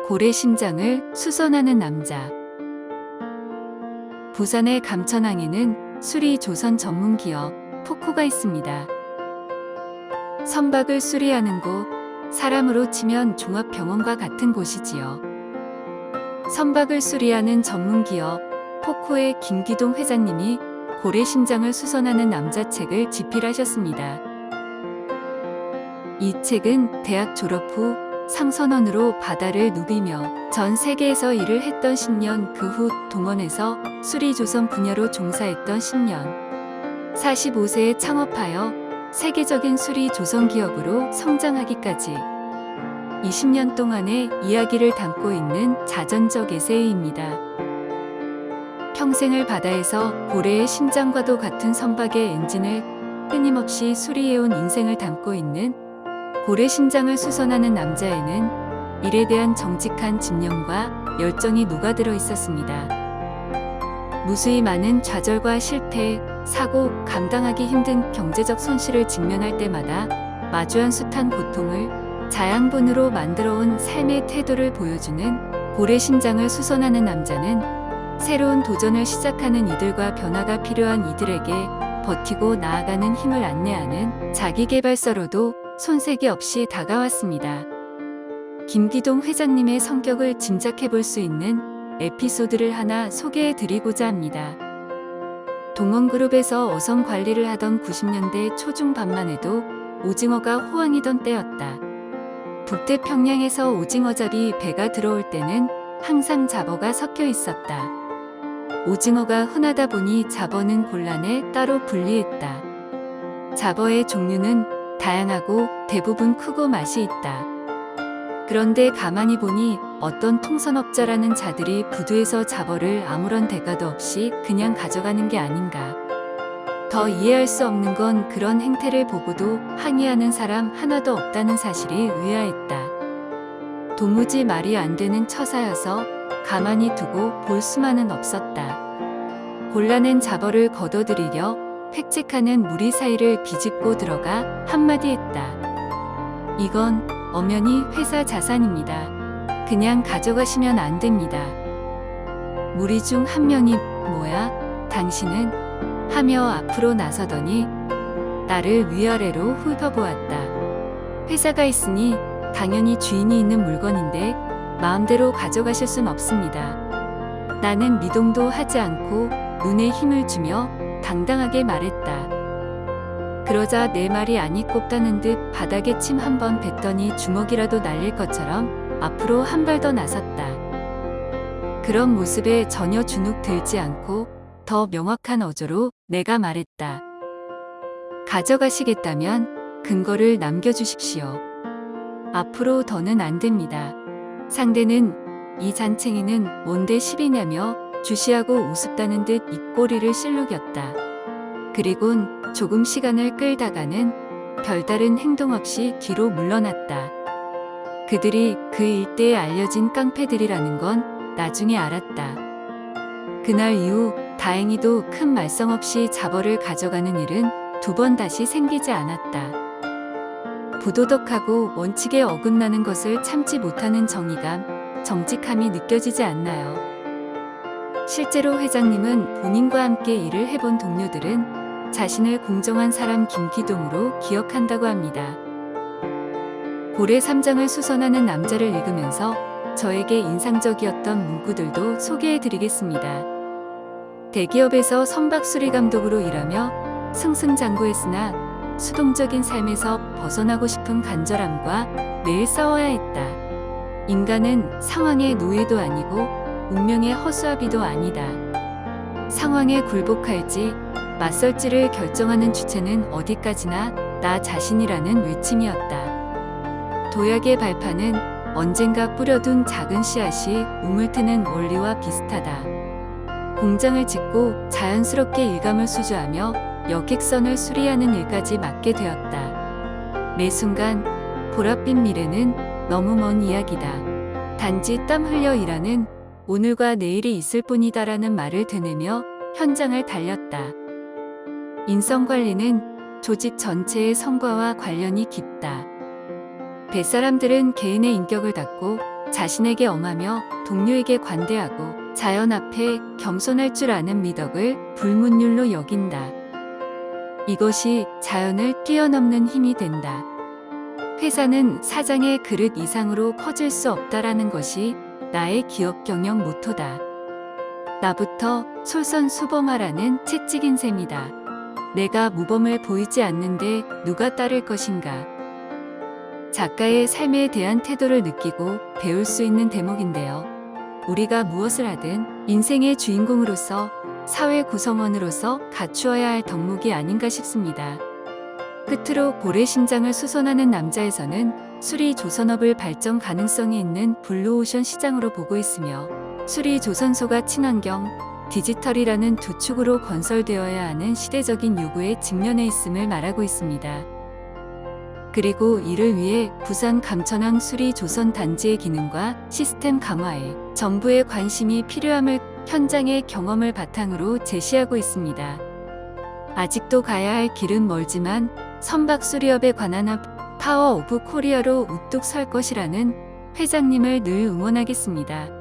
고래 심장을 수선하는 남자. 부산의 감천항에는 수리 조선 전문 기업 포코가 있습니다. 선박을 수리하는 곳, 사람으로 치면 종합병원과 같은 곳이지요. 선박을 수리하는 전문 기업 포코의 김기동 회장님이 고래 심장을 수선하는 남자 책을 집필하셨습니다. 이 책은 대학 졸업 후 상선원으로 바다를 누비며 전 세계에서 일을 했던 10년, 그 후 동원에서 수리조선 분야로 종사했던 10년, 45세에 창업하여 세계적인 수리조선 기업으로 성장하기까지 20년 동안의 이야기를 담고 있는 자전적 에세이입니다. 평생을 바다에서 고래의 심장과도 같은 선박의 엔진을 끊임없이 수리해온 인생을 담고 있는 고래 심장을 수선하는 남자에는 일에 대한 정직한 집념과 열정이 녹아들어 있었습니다. 무수히 많은 좌절과 실패, 사고, 감당하기 힘든 경제적 손실을 직면할 때마다 마주한 숱한 고통을 자양분으로 만들어온 삶의 태도를 보여주는 고래 심장을 수선하는 남자는 새로운 도전을 시작하는 이들과 변화가 필요한 이들에게 버티고 나아가는 힘을 안내하는 자기계발서로도 손색이 없이 다가왔습니다. 김기동 회장님의 성격을 짐작해 볼 수 있는 에피소드를 하나 소개해 드리고자 합니다. 동원그룹에서 어선 관리를 하던 90년대 초중반만 해도 오징어가 호황이던 때였다. 북태평양에서 오징어잡이 배가 들어올 때는 항상 잡어가 섞여 있었다. 오징어가 흔하다 보니 잡어는 곤란해 따로 분리했다. 잡어의 종류는 다양하고 대부분 크고 맛이 있다. 그런데 가만히 보니 어떤 통선업자라는 자들이 부두에서 잡어를 아무런 대가도 없이 그냥 가져가는 게 아닌가. 더 이해할 수 없는 건 그런 행태를 보고도 항의하는 사람 하나도 없다는 사실이 의아했다. 도무지 말이 안 되는 처사여서 가만히 두고 볼 수만은 없었다. 골라낸 잡어를 걷어들이려 획책하는 무리 사이를 비집고 들어가 한마디 했다. 이건 엄연히 회사 자산입니다. 그냥 가져가시면 안 됩니다. 무리 중 한 명이 뭐야, 당신은? 하며 앞으로 나서더니 나를 위아래로 훑어보았다. 회사가 있으니 당연히 주인이 있는 물건인데 마음대로 가져가실 순 없습니다. 나는 미동도 하지 않고 눈에 힘을 주며 당당하게 말했다. 그러자 내 말이 아니 꼽다는 듯 바닥에 침 한 번 뱉더니 주먹이라도 날릴 것처럼 앞으로 한 발 더 나섰다. 그런 모습에 전혀 주눅 들지 않고 더 명확한 어조로 내가 말했다. 가져가시겠다면 근거를 남겨주십시오. 앞으로 더는 안 됩니다. 상대는 이 잔챙이는 뭔데 시비냐며 주시하고 우습다는 듯 입꼬리를 실룩였다. 그리곤 조금 시간을 끌다가는 별다른 행동 없이 뒤로 물러났다. 그들이 그 일대에 알려진 깡패들이라는 건 나중에 알았다. 그날 이후 다행히도 큰 말썽 없이 잡어를 가져가는 일은 두 번 다시 생기지 않았다. 부도덕하고 원칙에 어긋나는 것을 참지 못하는 정의감, 정직함이 느껴지지 않나요? 실제로 회장님은 본인과 함께 일을 해본 동료들은 자신을 공정한 사람 김기동으로 기억한다고 합니다. 고래 삼장을 수선하는 남자를 읽으면서 저에게 인상적이었던 문구들도 소개해 드리겠습니다. 대기업에서 선박 수리 감독으로 일하며 승승장구했으나 수동적인 삶에서 벗어나고 싶은 간절함과 매일 싸워야 했다. 인간은 상황의 노예도 아니고 운명의 허수아비도 아니다. 상황에 굴복할지 맞설지를 결정하는 주체는 어디까지나 나 자신이라는 외침이었다. 도약의 발판은 언젠가 뿌려둔 작은 씨앗이 우물트는 원리와 비슷하다. 공장을 짓고 자연스럽게 일감을 수주하며 여객선을 수리하는 일까지 맡게 되었다. 매 순간 보랏빛 미래는 너무 먼 이야기다. 단지 땀 흘려 일하는 오늘과 내일이 있을 뿐이다라는 말을 되뇌며 현장을 달렸다. 인성관리는 조직 전체의 성과와 관련이 깊다. 뱃사람들은 개인의 인격을 닫고 자신에게 엄하며 동료에게 관대하고 자연 앞에 겸손할 줄 아는 미덕을 불문율로 여긴다. 이것이 자연을 뛰어넘는 힘이 된다. 회사는 사장의 그릇 이상으로 커질 수 없다라는 것이 나의 기업 경영 모토다. 나부터 솔선수범하라는 채찍인 셈이다. 내가 모범을 보이지 않는데 누가 따를 것인가. 작가의 삶에 대한 태도를 느끼고 배울 수 있는 대목인데요. 우리가 무엇을 하든 인생의 주인공으로서 사회 구성원으로서 갖추어야 할 덕목이 아닌가 싶습니다. 끝으로 고래심장을 수선하는 남자에서는 수리조선업을 발전 가능성이 있는 블루오션 시장으로 보고 있으며 수리조선소가 친환경, 디지털이라는 두 축으로 건설되어야 하는 시대적인 요구에 직면해 있음을 말하고 있습니다. 그리고 이를 위해 부산 감천항 수리조선 단지의 기능과 시스템 강화에 정부의 관심이 필요함을 현장의 경험을 바탕으로 제시하고 있습니다. 아직도 가야 할 길은 멀지만 선박수리업에 관한 파워 오브 코리아로 우뚝 설 것이라는 회장님을 늘 응원하겠습니다.